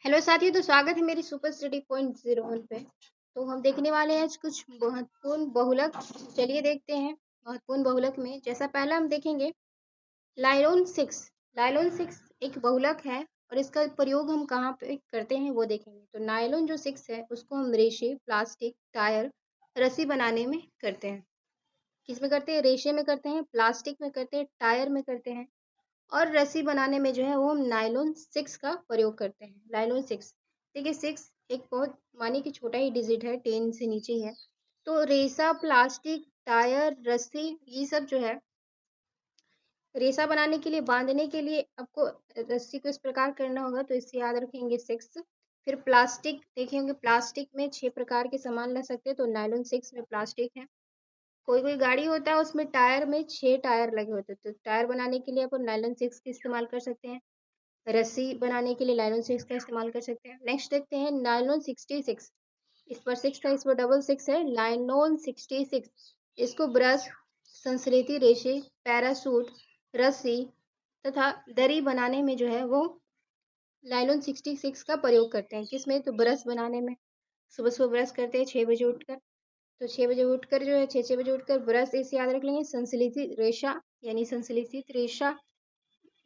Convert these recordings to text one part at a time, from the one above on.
Hello साथियों, तो स्वागत है मेरी सुपर स्टडी पॉइंट 01 पे। तो हम देखने वाले हैं आज कुछ महत्वपूर्ण बहुलक। चलिए देखते हैं। महत्वपूर्ण बहुलक में जैसा पहला हम देखेंगे लाइलोन 6। लाइलोन 6 एक बहुलक है और इसका प्रयोग हम कहाँ पे करते हैं वो देखेंगे। तो नायलॉन जो 6 है उसको हम रेशे, प्लास्टिक, टायर, रस्सी बनाने में करते हैं। किस में करते हैं? रेशे में करते हैं, प्लास्टिक में करते हैं, टायर में करते हैं और रस्सी बनाने में जो है वो हम नायलॉन 6 का प्रयोग करते हैं। नायलॉन 6, देखिए 6 एक बहुत मानिए कि छोटा ही डिजिट है, 10 से नीचे ही है। तो रेसा, प्लास्टिक, टायर, रस्सी ये सब जो है रेसा बनाने के लिए, बांधने के लिए आपको रस्सी को इस प्रकार करना होगा, तो इससे याद रखेंगे 6। फिर प्लास्टिक देखे होंगे, प्लास्टिक में 6 प्रकार के सामान ला सकते हैं, तो नायलॉन 6 में प्लास्टिक है। कोई कोई गाड़ी होता है उसमें टायर में 6 टायर लगे होते हैं, तो टायर बनाने के लिए अपन नायलॉन 6 का इस्तेमाल कर सकते हैं। रस्सी बनाने के लिए नायलॉन 6 का इस्तेमाल कर सकते हैं। नेक्स्ट देखते हैं नायलॉन 66। इस पर 6 था, इस पर डबल 6 है, नायलॉन 66। इसको ब्रश, संश्लेषित रेशे, पैरासूट, रस्सी तथा दरी बनाने में जो है वो नायलॉन 66 का प्रयोग करते हैं। किसमें? तो ब्रश बनाने में। सुबह सुबह ब्रश करते हैं 6 बजे उठकर, तो 6 बजे उठकर जो है 6 बजे उठकर ब्रश इसे याद रख लेंगे। संश्लेषित रेशा यानी संश्लेषित रेशा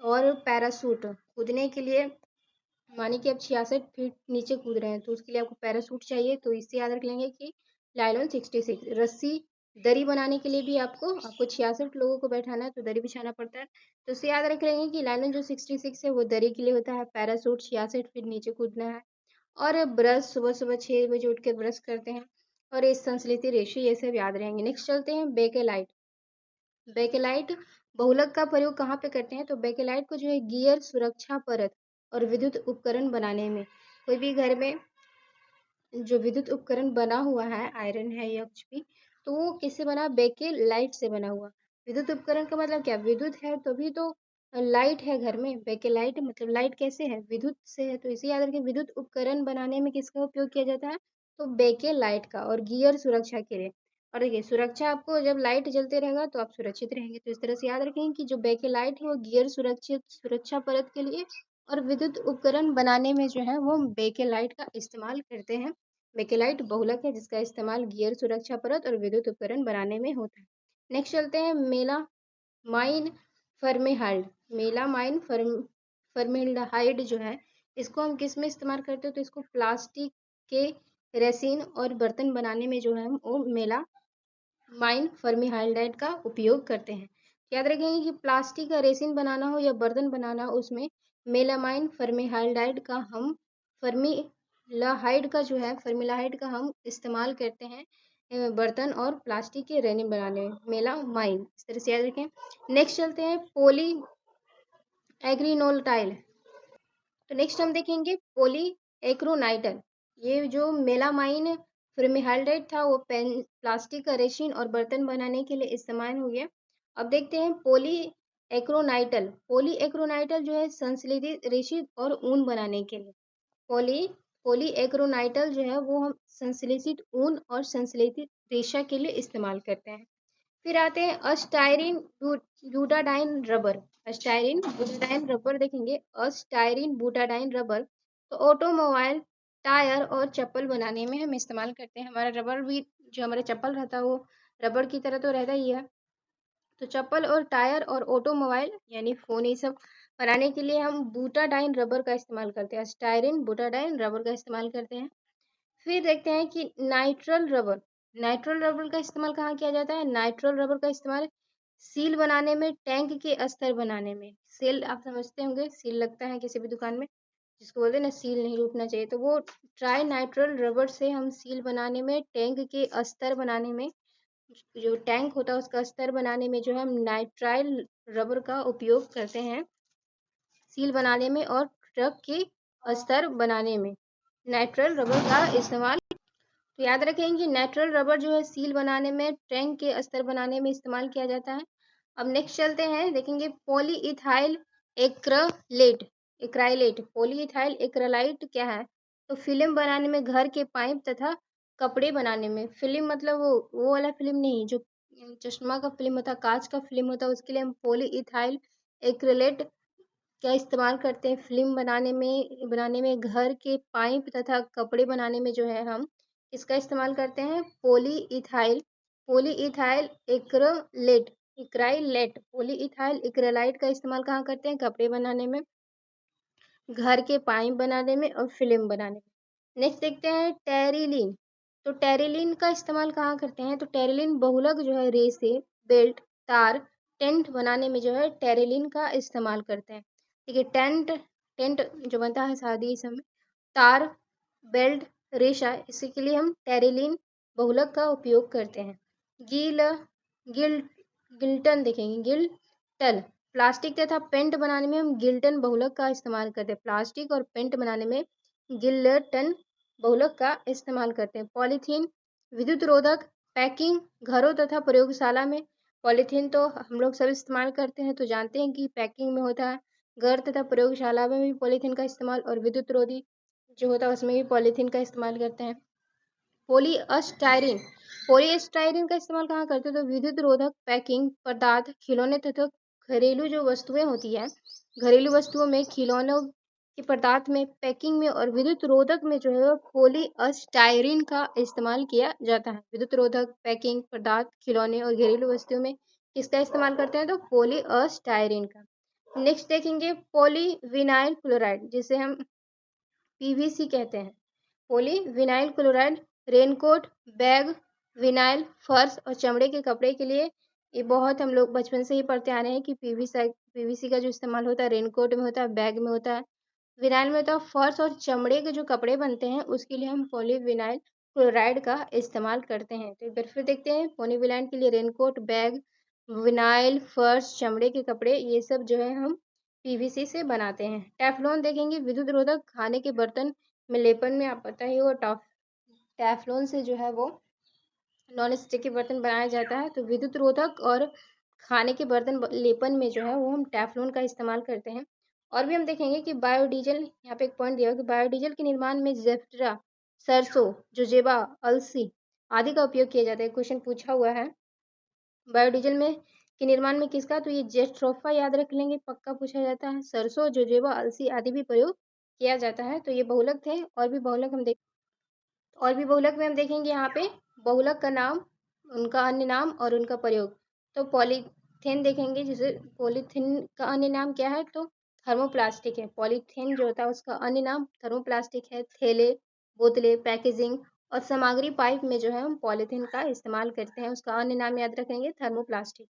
और पैरासूट कूदने के लिए, मानिए कि आप 66 फीट नीचे कूद रहे हैं तो उसके लिए आपको पैरासूट चाहिए, तो इससे याद रख लेंगे कि नायलॉन 66। रस्सी दरी बनाने के लिए भी आपको 66 लोगों को बैठाना है तो दरी बिछाना पड़ता है, तो इससे याद रख लेंगे कि नायलॉन जो 66 है वो दरी के लिए होता है। पैरासूट 66 फीट नीचे कूदना है। और ब्रश सुबह सुबह 6 बजे उठ के ब्रश करते हैं और इस संश्लेषित रेशे ये सब याद रहेंगे। नेक्स्ट चलते हैं बेकेलाइट। बेकेलाइट बहुलक का प्रयोग कहाँ पे करते हैं? तो बेकेलाइट को जो है गियर, सुरक्षा परत और विद्युत उपकरण बनाने में। कोई भी घर में जो विद्युत उपकरण बना हुआ है, आयरन है या कुछ भी, तो वो किससे बना? बेकेलाइट से बना हुआ। विद्युत उपकरण का मतलब क्या? विद्युत है तभी तो लाइट है घर में। बेकेलाइट मतलब लाइट कैसे है? विद्युत से है, तो इसे याद रखें। विद्युत उपकरण बनाने में किसका उपयोग किया जाता है? तो बेकेलाइट का। और गियर सुरक्षा के लिए। और देखिए सुरक्षा, आपको जब लाइट जलते रहेगा तो आप सुरक्षित रहेंगे, तो इस तरह से याद रखें कि जो बेकेलाइट है वो गियर सुरक्षा परत के लिए और विद्युत उपकरण बनाने में जो है वो बेकेलाइट का इस्तेमाल करते हैं। बेकेलाइट बहुलक है जिसका इस्तेमाल गियर, सुरक्षा परत और विद्युत उपकरण बनाने में होता है। नेक्स्ट चलते हैं मेलामाइन फॉर्मेल्डिहाइड। मेलामाइन फॉर्मेल्डिहाइड जो है इसको हम किस में इस्तेमाल करते हैं? तो इसको प्लास्टिक के रेसिन और बर्तन बनाने में जो है हम वो मेलामाइन फॉर्मेल्डिहाइड का उपयोग करते हैं। याद रखेंगे कि प्लास्टिक का रेसिन बनाना हो या बर्तन बनाना हो उसमें मेलामाइन फॉर्मेल्डिहाइड का हम फॉर्मेल्डिहाइड का हम इस्तेमाल करते हैं बर्तन और प्लास्टिक के रेनिन बनाने में। मेलामाइन इस तरह से याद रखें। नेक्स्ट चलते हैं पोली एग्रीनोल्टाइल। तो नेक्स्ट हम देखेंगे पॉली एक्रोनाइटल। ये जो मेलामाइन फॉर्मेल्डिहाइड था वो पेन, प्लास्टिक का रेसिन और बर्तन बनाने के लिए इस्तेमाल हो गया। अब देखते हैं पॉली एक्रोनाइटल। पॉली एक्रोनाइटल जो है संश्लेषित रेसिन और ऊन बनाने के लिए। पॉली पॉलीएक्रोनाइटल जो है वो हम संश्लेषित ऊन और संश्लेषित रेशा के लिए इस्तेमाल करते हैं। फिर आते हैं अस्टायरीन ब्यूटाडाइन रबर। अस्टायरीन ब्यूटाडाइन रबर देखेंगे। अस्टायरीन ब्यूटाडाइन रबर तो ऑटोमोबाइल, टायर और चप्पल बनाने में हम इस्तेमाल करते हैं। हमारा रबर भी जो हमारा चप्पल रहता है वो रबर की तरह तो रहता ही है, तो चप्पल और टायर और ऑटोमोबाइल यानी फोन ये सब बनाने के लिए हम बूटाडाइन रबर का इस्तेमाल करते हैं। स्टायरीन बूटाडाइन रबर का इस्तेमाल करते हैं। फिर देखते हैं कि नाइट्रल रबर। नाइट्रल रबर का इस्तेमाल कहाँ किया जाता है? नाइट्रल रबर का इस्तेमाल सील बनाने में, टैंक के अस्तर बनाने में। सील आप समझते होंगे, सील लगता है किसी भी दुकान में जिसको बोलते हैं ना सील नहीं टूटना चाहिए, तो वो ट्राई नाइट्रल रबर से हम सील बनाने में, टैंक के अस्तर बनाने में, जो टैंक होता है उसका स्तर बनाने में जो है हम नाइट्राइल रबर का उपयोग करते हैं सील बनाने में और ट्रक के स्तर बनाने में नाइट्राइल रबर का इस्तेमाल। तो याद रखें कि नाइट्राइल रबर जो है सील बनाने में, टैंक के स्तर बनाने में इस्तेमाल किया जाता है। अब नेक्स्ट चलते हैं, देखेंगे पॉलीइथाइल एक्रेलेट। एक्राइलेट पॉलीइथाइल एक्रेलाइट क्या है? तो फिल्म बनाने में, घर के पाइप तथा कपड़े बनाने में। फिल्म मतलब वो वाला फिल्म नहीं जो चश्मा का फिल्म होता है, कांच का फिल्म होता है, उसके लिए हम पॉलीइथाइल एक्रेलेट का इस्तेमाल करते हैं फिल्म बनाने में घर के पाइप तथा कपड़े बनाने में जो है हम इसका इस्तेमाल करते हैं पॉलीइथाइल एक्राइलेट पॉलीइथाइल एक्रेलाइट का इस्तेमाल कहाँ करते हैं? कपड़े बनाने में, घर के पाइप बनाने में और फिल्म बनाने में। नेक्स्ट देखते हैं टेरिलीन। तो टेरिलीन का इस्तेमाल कहाँ करते हैं? तो टेरिलीन बहुलक जो है रेसे, बेल्ट, तार, टेंट बनाने में जो है टेरिलीन का इस्तेमाल करते हैं। ठीक है, टेंट टेंट जो बनता है शादी समय, तार, बेल्ट, रेशा, इसी के लिए हम टेरिलीन बहुलक का उपयोग करते हैं। गील गिल गिल्टन देखेंगे, गिल्टन प्लास्टिक तथा पेंट बनाने में हम गिल्टन बहुलक का इस्तेमाल करते हैं। प्लास्टिक और पेंट बनाने में गिल्टन बहुलक का इस्तेमाल करते हैं। पॉलीथीन विद्युत रोधक पैकिंग घरों तथा प्रयोगशाला में पॉलीथीन तो हम लोग सब इस्तेमाल करते हैं, तो जानते हैं कि पैकिंग में होता है। घर तथा प्रयोगशाला में भी पॉलीथीन का इस्तेमाल और विद्युत रोधी जो होता है उसमें भी पॉलीथीन का इस्तेमाल करते हैं। पॉलीस्टाइरिन का इस्तेमाल कहाँ करते हैं? तो विद्युत रोधक पैकिंग पदार्थ, खिलौने तथा घरेलू जो वस्तुएं होती है, घरेलू वस्तुओं में, खिलौनों के पदार्थ में, पैकिंग में और विद्युत रोधक में जो है पॉलीस्टाइरिन का इस्तेमाल किया जाता है। विद्युत रोधक, पैकिंग पदार्थ, खिलौने और घरेलू वस्तुओं में किसका इस्तेमाल करते हैं? तो पॉलीस्टाइरिन का। नेक्स्ट देखेंगे पॉलीविनाइल क्लोराइड, जिसे हम पीवीसी कहते हैं। Polyvinyl chloride raincoat, bag, vinyl, फर्श और चमड़े के कपड़े के लिए ये बहुत हम लोग बचपन से ही पढ़ते आ रहे हैं कि पीवीसी का जो इस्तेमाल होता है रेनकोट में होता है, बैग में होता है, विनाइल में होता है। फर्श और चमड़े के जो कपड़े बनते हैं उसके लिए हम पॉलीविनाइल क्लोराइड का इस्तेमाल करते हैं। तो एक बार फिर देखते हैं, पॉलीविनाइल के लिए रेनकोट, बैग, विनाइल, फर्श, चमड़े के कपड़े, ये सब जो है हम पीवीसी से बनाते हैं। टेफ्लॉन देखेंगे, विद्युत रोधक खाने के बर्तन में लेपन में, आप पता ही हो टेफ्लॉन से जो है वो नॉन स्टिकी बर्तन बनाया जाता है। तो विद्युत रोधक और खाने के बर्तन लेपन में जो है वो हम टेफ्लॉन का इस्तेमाल करते हैं। और भी हम देखेंगे कि बायोडीजल, यहाँ पे एक पॉइंट दिया कि बायोडीजल के निर्माण में जेफ्रा, सरसों, जोजेबा, अलसी आदि का उपयोग किया जाता है। क्वेश्चन पूछा हुआ है बायोडीजल में के निर्माण में किसका? तो ये जेस्ट्रोफा याद रख लेंगे, पक्का पूछा जाता है। सरसों, जोजेबा, अलसी आदि भी प्रयोग किया जाता है। तो ये बहुलक थे। और भी बहुलक में हम देखेंगे यहाँ पे बहुलक का नाम, उनका अन्य नाम और उनका प्रयोग। तो पॉलीथीन देखेंगे, जिसे पॉलीथीन का अन्य नाम क्या है? तो थर्मोप्लास्टिक है। पॉलीथीन जो होता है उसका अन्य नाम थर्मोप्लास्टिक है। थैले, बोतलें, पैकेजिंग और सामग्री पाइप में जो है हम पॉलीथीन का इस्तेमाल करते हैं, उसका अन्य नाम याद रखेंगे थर्मोप्लास्टिक।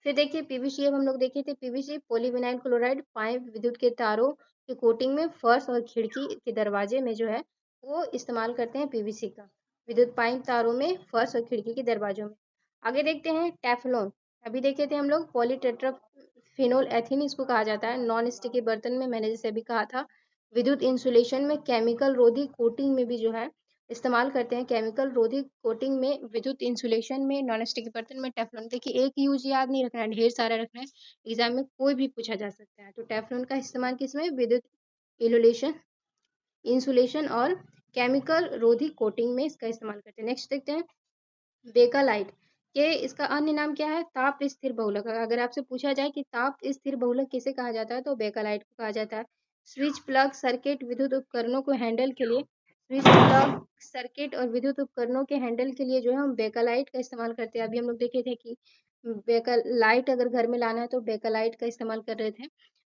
फिर देखिए पीवीसी, अब हम लोग देखे थे पीवीसी पॉलीविनाइल क्लोराइड पाइप, विद्युत के तारों की कोटिंग में, फर्श और खिड़की के दरवाजे में जो है वो इस्तेमाल करते हैं पीवीसी का। विद्युत पाइप, तारों में, फर्श और खिड़की के दरवाजों में। आगे देखते हैं टेफ्लॉन। अभी देखे थे हम लोग पॉलीटेट्राफिनोल एथिन इसको कहा जाता है। नॉन स्टिकी बर्तन में मैंने जैसे अभी कहा था, विद्युत इंसुलेशन में, केमिकल रोधी कोटिंग में भी जो है इस्तेमाल करते हैं। केमिकल रोधी कोटिंग में, विद्युत इंसुलेशन में, नॉन स्टिक बर्तन में टेफ्लॉन। देखिए एक यूज याद नहीं रखना है, ढेर सारा रखना है, एग्जाम में कोई भी पूछा जा सकता है। तो टेफ्लॉन का इस्तेमाल किसमें? विद्युत इंसुलेशन और केमिकल रोधी कोटिंग में इसका इस्तेमाल करते हैं। नेक्स्ट देखते हैं बेकालाइट, के इसका अन्य नाम क्या है? ताप स्थिर बहुलक। अगर आपसे पूछा जाए कि ताप स्थिर बहुलक किसे कहा जाता है तो बेकालाइट को कहा जाता है। स्विच, प्लग, सर्किट, विद्युत उपकरणों को हैंडल के लिए, स्विच, प्लग, सर्किट और विद्युत उपकरणों के हैंडल के लिए जो है हम बेकालाइट का इस्तेमाल करते हैं। अभी हम लोग देखे थे कि बेकालाइट अगर घर में लाना है तो बेकालाइट का इस्तेमाल कर रहे थे,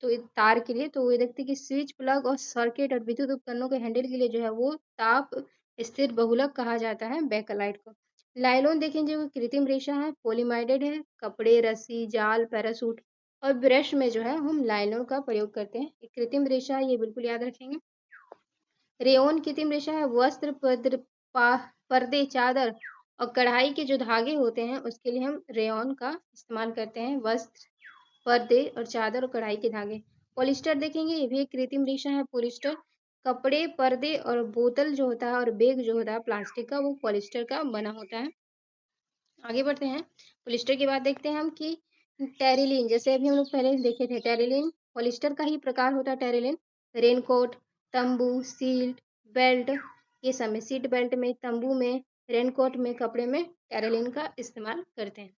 तो तार के लिए। तो ये देखते हैं कि स्विच, प्लग और सर्किट और विद्युत उपकरणों के हैंडल के लिए जो है वो ताप स्थिर बहुलक कहा जाता है बेकालाइट को। लाइलॉन देखेंगे वो कृत्रिम रेशा है, पॉलीमाइडेड है, कपड़े, रस्सी, जाल, पैरासूट और ब्रश में जो है हम लाइलॉन का प्रयोग करते हैं। ये कृत्रिम रेशा है, ये बिल्कुल याद रखेंगे। रेयन कृत्रिम रेशा है, वस्त्र, पर्दे, चादर और कढ़ाई के जो धागे होते हैं उसके लिए हम रेयन का इस्तेमाल करते हैं। वस्त्र, पर्दे और चादर और कढ़ाई के धागे। पॉलिस्टर देखेंगे, ये भी एक कृत्रिम रेशा है। पॉलिस्टर कपड़े, पर्दे और बोतल जो होता है और बैग जो होता है प्लास्टिक का, वो पॉलिस्टर का बना होता है। आगे बढ़ते हैं, पॉलिस्टर के बाद देखते हैं हम कि टेरिलीन, जैसे अभी हम लोग पहले देखे थे टेरिलीन पॉलिस्टर का ही प्रकार होता है। टेरिलीन रेनकोट, तंबू, सीट बेल्ट, ये सब में, सीट बेल्ट में, तंबू में, रेनकोट में, कपड़े में टेरिलीन का इस्तेमाल करते हैं।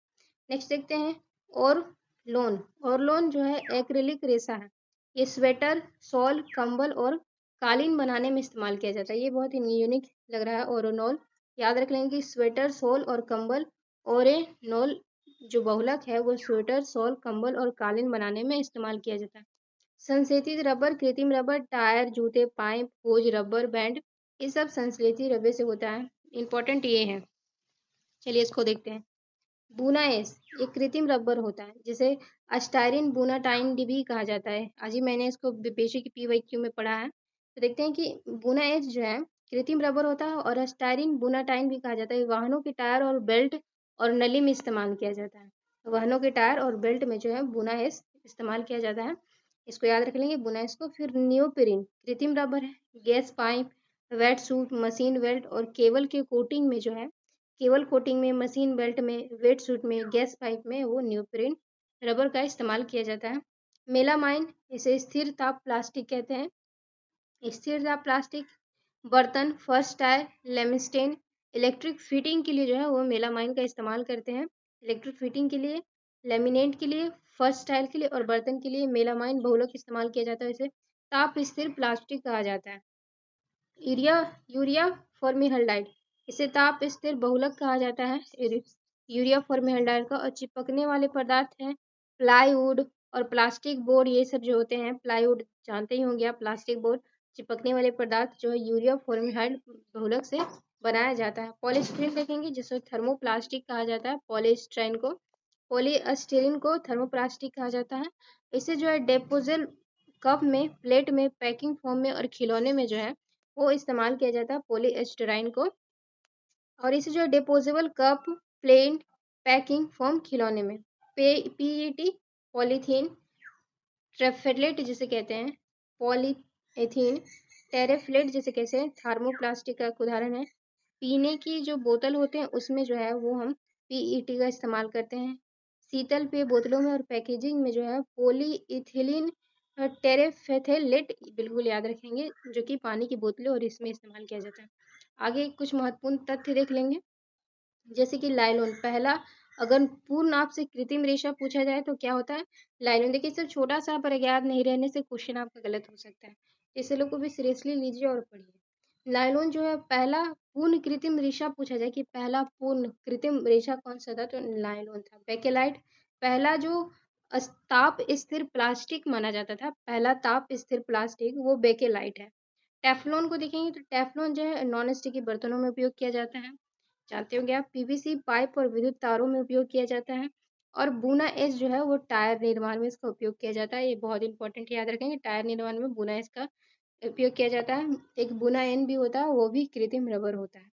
नेक्स्ट देखते हैं और लोन जो है एक्रिलिक रेशा है। ये स्वेटर, शॉल, कंबल और कालीन बनाने में इस्तेमाल किया जाता है। ये बहुत ही यूनिक लग रहा है। ओरोनॉल, याद रख लेंगे कि स्वेटर, शॉल और कंबल। ओरेनॉल जो बहुलक है वो स्वेटर, शॉल, कंबल और कालीन बनाने में इस्तेमाल किया जाता है। संश्लेषित रबर, कृत्रिम रबर, टायर, जूते, पाइप, होज, रबर बैंड, ये सब संश्लेषित रबर से होता है। इंपॉर्टेंट ये है। चलिए इसको देखते हैं। बुनाएस एक कृत्रिम रबर होता है जिसे अस्टायरिन बुनाटाइन भी कहा जाता है। आज ही मैंने इसको बेसिक PYQ में पढ़ा है। तो देखते हैं कि बुनाएस जो है कृत्रिम रबर होता है और अस्टायरिन बुनाटाइन भी कहा जाता है। वाहनों के टायर और बेल्ट और नली में इस्तेमाल किया जाता है। वाहनों के टायर और बेल्ट में जो है बुनाएस इस्तेमाल किया जाता है। इसको याद रख लेंगे बुनाएस को। फिर नियोप्रीन कृत्रिम रबर है। Gas pipe, wetsuit, machine belt और केबल के कोटिंग में जो है, केबल कोटिंग में, मशीन बेल्ट में, वेट सूट में, गैस पाइप में वो नियोप्रीन रबर का इस्तेमाल किया जाता है। मेलामाइन, इसे स्थिर ताप प्लास्टिक कहते हैं। स्थिर ताप प्लास्टिक, बर्तन, फर्श टायर, लेमिस्टेन, इलेक्ट्रिक फिटिंग के लिए जो है वो मेलामाइन का इस्तेमाल करते हैं। इलेक्ट्रिक फिटिंग के लिए, लेमिनेट के लिए, फर्श टायर के लिए और बर्तन के लिए मेलामाइन बहुलक इस्तेमाल किया जाता है। इसे ताप स्थिर प्लास्टिक कहा जाता है। यूरिया यूरिया फॉर्मिहल्डाइड, इसे ताप स्थिर बहुलक कहा जाता है। यूरिया फॉर्मिहल्डाइड का और चिपकने वाले पदार्थ हैं प्लाईवुड और प्लास्टिक बोर्ड। ये सब जो होते हैं, प्लाईवुड जानते ही होंगे आप, प्लास्टिक बोर्ड, चिपकने वाले पदार्थ जो है यूरिया फॉर्मिहल्ड बहुलक से बनाया जाता है। पॉलीस्टीरीन देखेंगे जिसे थर्मोप्लास्टिक कहा जाता है। पॉलीस्टीरीन को पॉलीस्टीरीन को थर्मोप्लास्टिक कहा जाता है। इसे जो है डिस्पोजल कप में, प्लेट में, पैकिंग फॉर्म में और खिलौने में जो है वो इस्तेमाल किया जाता है पॉलीस्टीरीन को। और इसे जो है डिपोजेबल कप, प्लेट, पैकिंग फॉर्म, खिलौने में। PET पॉलीथीन, ट्रेफ्लेट जिसे कहते हैं, पॉलीएथीन, टेरेफ्लेट जिसे कहते हैं, थर्मोप्लास्टिक का एक उदाहरण है। पीने की जो बोतल होते हैं उसमें जो है वो हम PET का इस्तेमाल करते हैं। शीतल पेय बोतलों में और पैकेजिंग में जो है पॉलीइथिलीन टेरेफेथेलेट बिल्कुल याद रखेंगे, जो कि पानी की बोतलें और इसमें इस्तेमाल किया जाता है। आगे कुछ महत्वपूर्ण तथ्य देख लेंगे, जैसे कि लाइलॉन। पहला, अगर पूर्ण नाप से कृत्रिम रेशा पूछा जाए तो क्या होता है? लाइलॉन। देखिए सिर्फ छोटा सा पर याद नहीं रहने से क्वेश्चन आपका गलत हो सकता है, इसे लोग को भी सीरियसली लीजिए और पढ़िए। लाइलॉन जो है पहला पूर्ण कृत्रिम रेशा पूछा जाए कि पहला पूर्ण कृत्रिम रेशा कौन सा था, तो लाइलॉन था। बेकेलाइट पहला जो ताप स्थिर प्लास्टिक माना जाता था, पहला ताप स्थिर प्लास्टिक वो बेकेलाइट है। टेफ्लॉन को देखेंगे तो टेफ्लॉन जो है नॉन स्टिकी बर्तनों में उपयोग किया जाता है, जानते होंगे आप। PVC पाइप और विद्युत तारों में उपयोग किया जाता है। और बुना एस जो है वो टायर निर्माण में इसका उपयोग किया जाता है। ये बहुत इंपॉर्टेंट, याद रखेंगे, टायर निर्माण में बुना एस का उपयोग किया जाता है। एक बुना एन भी होता है, वो भी कृत्रिम रबर होता है।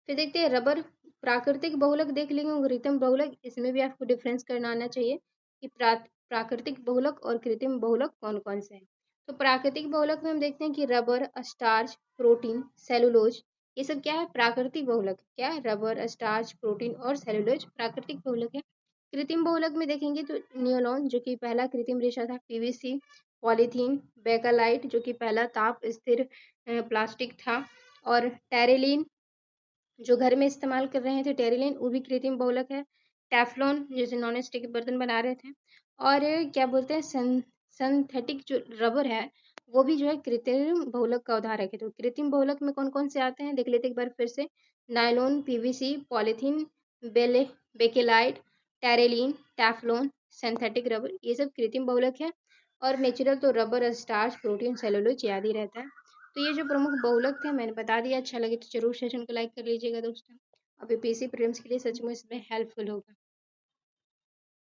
फिर देखते हैं रबर, प्राकृतिक बहुलक देख लेंगे और कृत्रिम बहुलक, इसमें भी आपको डिफरेंस करना आना चाहिए कि प्राकृतिक बहुलक और कृत्रिम बहुलक कौन कौन से हैं। तो प्राकृतिक बहुलक में हम देखते हैं कि रबर, स्टार्च, प्रोटीन, सेलुलोज, ये सब क्या है? प्राकृतिक बहुलक। क्या है? रबर, स्टार्च, प्रोटीन और सेलुलोज प्राकृतिक बहुलक है। कृत्रिम बहुलक में देखेंगे तो नियोलॉन जो कि पहला कृत्रिम रेशा था, PVC, पॉलीथीन, बेकालाइट जो कि पहला ताप स्थिर प्लास्टिक था, और टेरेलिन जो घर में इस्तेमाल कर रहे थे, टेरिलिन, वो भी कृत्रिम बहुलक है। टेफ्लॉन जैसे नॉन स्टिक बर्तन बना रहे थे। और क्या बोलते हैं, सिंथेटिक जो रबर है वो भी जो है कृत्रिम बहुलक का उदाहरण है। तो कृत्रिम बहुलक में कौन कौन से आते हैं देख लेते एक बार फिर से। Nylon, PVC, polythene, bakelite, terylene, Teflon, synthetic rubber, ये सब कृत्रिम बहुलक है। और नेचुरल तो रबर, स्टार्च, प्रोटीन, सेलुलोज याद ही रहता है। तो ये जो प्रमुख बहुलक थे मैंने बता दिया। अच्छा लगे तो जरूर सेशन को लाइक कर लीजिएगा दोस्तों। अब UPSC प्रीलिम्स के लिए सच में इसमें हेल्पफुल होगा।